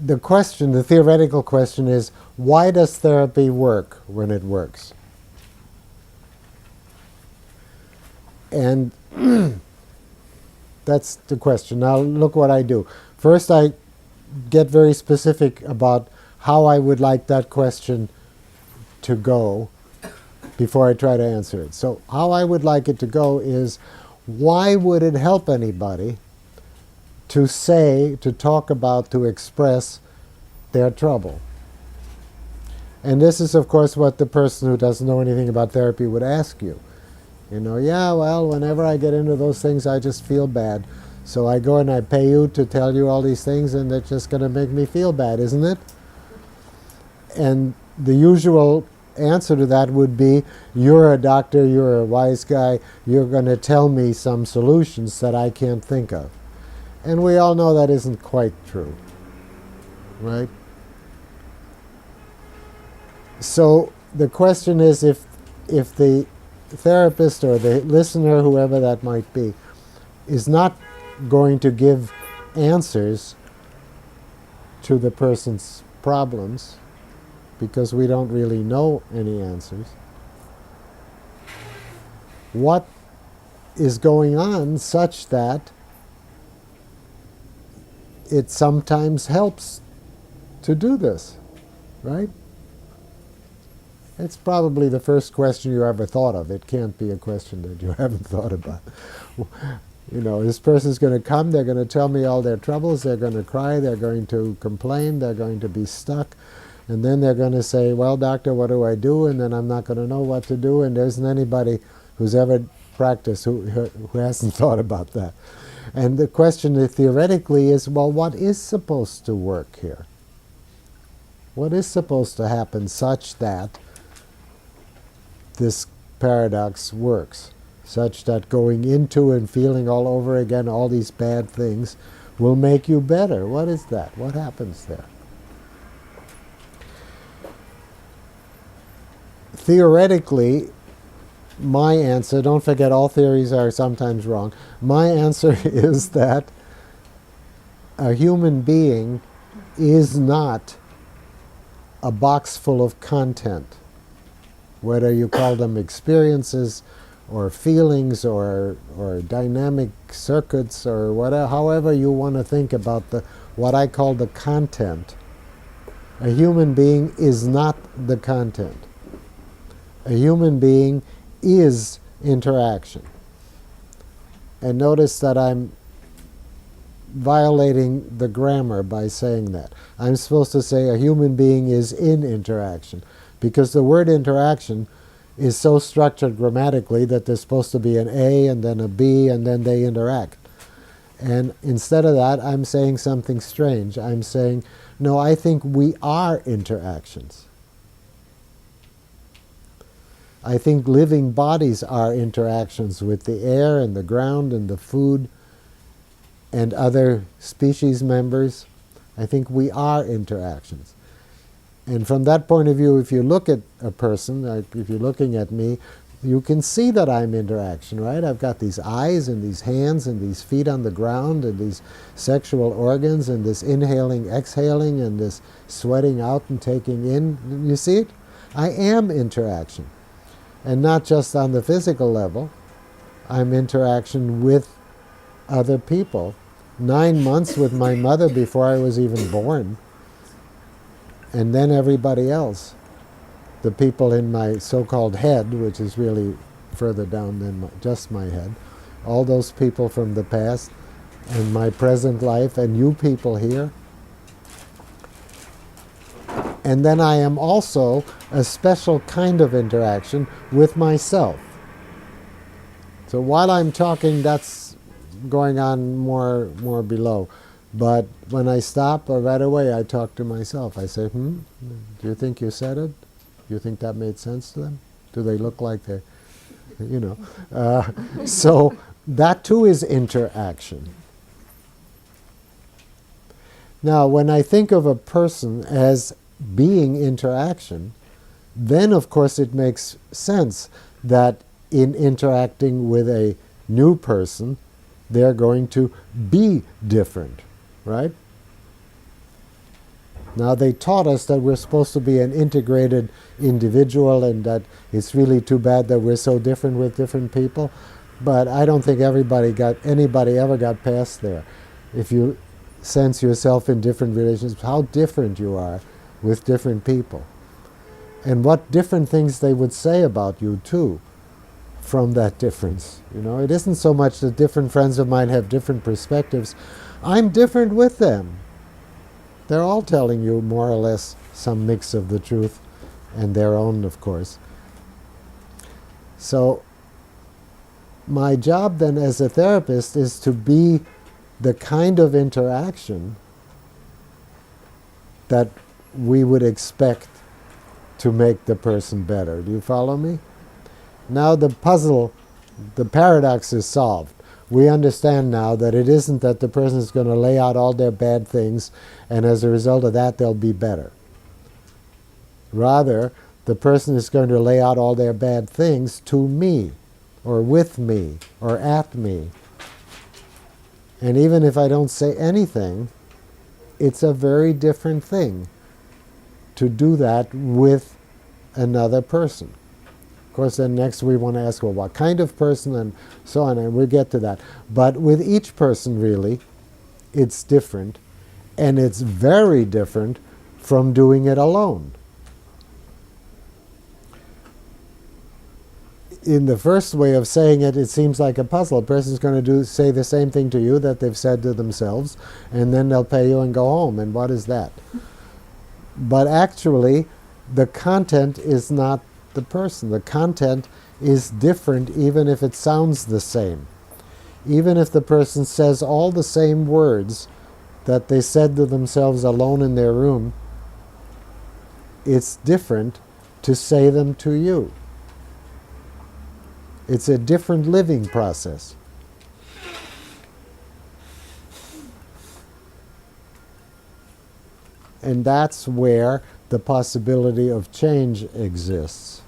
the question, the theoretical question is, why does therapy work when it works? And that's the question. Now look what I do. First I get very specific about how I would like that question to go before I try to answer it. So how I would like it to go is, why would it help anybody to say, to talk about, to express their trouble? And this is, of course, what the person who doesn't know anything about therapy would ask you. You know, yeah, well, whenever I get into those things, I just feel bad. So I go and I pay you to tell you all these things, and that's just going to make me feel bad, isn't it? And the usual answer to that would be, you're a doctor, you're a wise guy, you're going to tell me some solutions that I can't think of. And we all know that isn't quite true, right? So the question is, if the therapist or the listener, whoever that might be, is not going to give answers to the person's problems, because we don't really know any answers, what is going on such that it sometimes helps to do this, right? It's probably the first question you ever thought of. It can't be a question that you haven't thought about. You know, this person's going to come, they're going to tell me all their troubles, they're going to cry, they're going to complain, they're going to be stuck, and then they're going to say, well, doctor, what do I do? And then I'm not going to know what to do, and there isn't anybody who's ever practiced who hasn't thought about that. And the question theoretically is, well, what is supposed to work here? What is supposed to happen such that this paradox works, such that going into and feeling all over again all these bad things will make you better? What is that? What happens there? Theoretically, my answer, don't forget all theories are sometimes wrong, my answer is that a human being is not a box full of content, whether you call them experiences or feelings or dynamic circuits or whatever, however you want to think about what I call the content. A human being is not the content. A human being is interaction. And notice that I'm violating the grammar by saying that. I'm supposed to say a human being is in interaction, because the word interaction is so structured grammatically that there's supposed to be an A and then a B and then they interact. And instead of that, I'm saying something strange. I'm saying, no, I think we are interactions. I think living bodies are interactions with the air and the ground and the food and other species members. I think we are interactions. And from that point of view, if you look at a person, like if you're looking at me, you can see that I'm interaction, right? I've got these eyes and these hands and these feet on the ground and these sexual organs and this inhaling, exhaling, and this sweating out and taking in. You see it? I am interaction. And not just on the physical level. I'm interaction with other people. 9 months with my mother before I was even born. And then everybody else. The people in my so-called head, which is really further down than just my head. All those people from the past and my present life and you people here. And then I am also a special kind of interaction with myself. So while I'm talking, that's going on more below. But when I stop, right away I talk to myself. I say, do you think you said it? Do you think that made sense to them? Do they look like they're, you know? So that too is interaction. Now, when I think of a person as being interaction, then of course it makes sense that in interacting with a new person, they're going to be different, right? Now, they taught us that we're supposed to be an integrated individual and that it's really too bad that we're so different with different people. But I don't think anybody ever got past there. If you sense yourself in different relationships, how different you are with different people. And what different things they would say about you, too, from that difference. You know, it isn't so much that different friends of mine have different perspectives. I'm different with them. They're all telling you more or less some mix of the truth and their own, of course. So my job then as a therapist is to be the kind of interaction that we would expect to make the person better. Do you follow me? Now the puzzle, the paradox is solved. We understand now that it isn't that the person is going to lay out all their bad things and as a result of that they'll be better. Rather, the person is going to lay out all their bad things to me, or with me, or at me. And even if I don't say anything, it's a very different thing to do that with another person. Of course, then next we want to ask, well, what kind of person, and so on, and we'll get to that. But with each person, really, it's different, and it's very different from doing it alone. In the first way of saying it, it seems like a puzzle. A person's going to say the same thing to you that they've said to themselves, and then they'll pay you and go home. And what is that? But actually, the content is not the person. The content is different even if it sounds the same. Even if the person says all the same words that they said to themselves alone in their room, it's different to say them to you. It's a different living process. And that's where the possibility of change exists.